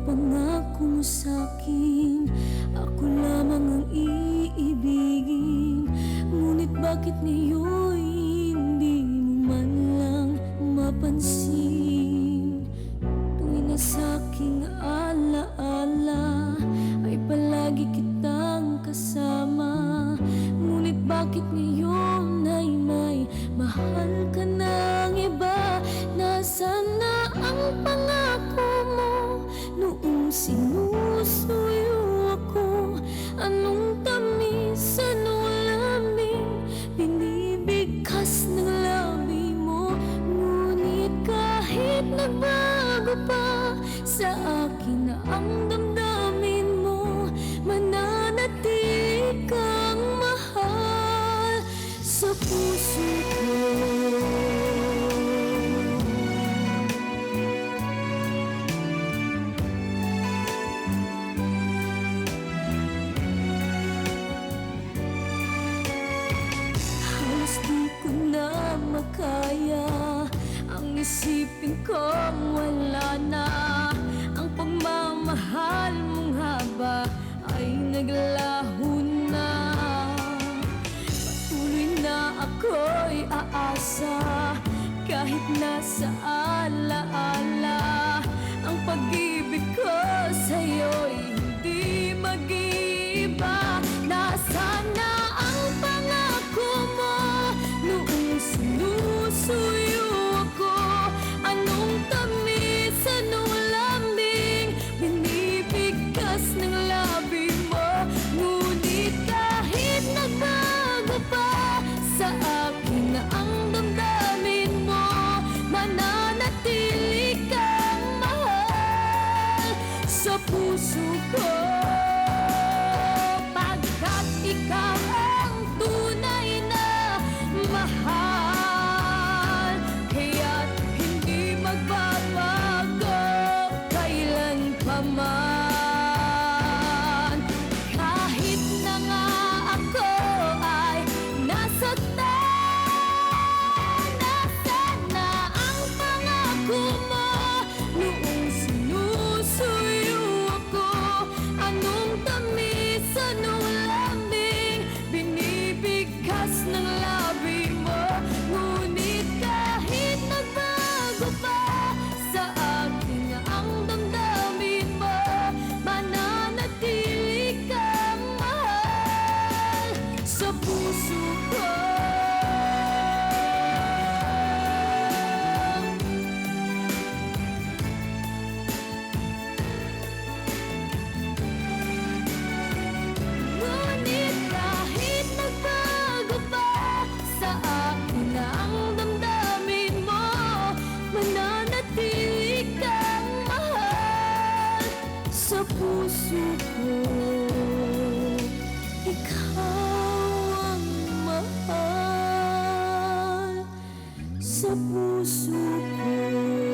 pangako mo sa'kin, ako lamang ang iibigin. Ngunit bakit ngayon hindi mo man lang mapansin? Tuwing na sa'king alaala ay palagi kitang kasama. Ngunit bakit ngayon ay may mahal ka ng iba? Nasaan na ang pangako mo noong sinusuyo ako? Anong tamis, anong lamig binibigkas ng labi mo? Ngunit kahit nagbago pa sa akin na ang damdamin mo, mananatili kang mahal sa puso ko. Halos di ko na makaya ang isipin kong wala na ang pagmamahal mong haba ay naglaho na. Patuloy na ako'y aasa kahit nasa alaala. Ang pag-ibig ko sa'yo'y hindi mag-iiba. Nasaan na ang pangako mo noong sinusuyo ako? Anong tamis, anong lamig binibigkas ng labi mo? Ngunit kahit nagbago pa sa akin na ang damdamin mo, mananatili kang mahal sa puso ko. Pagkat ikaw ang tunay na mahal, kaya't hindi magbabago kailan pa man. Kahit na nga ako ay nasaktan, nasaan na ang pangako mo noong sinusuyo ako? Anong tamis, anong lamig binibigkas ng labi mo? Ngunit kahit nagbago pa sa akin na ang damdamin mo, mananatili kang mahal sa puso ko. Ngunit kahit nagbago pa sa akin na ang damdamin mo, mananatili kang mahal sa puso ko. Ikaw ang mahal sa puso ko.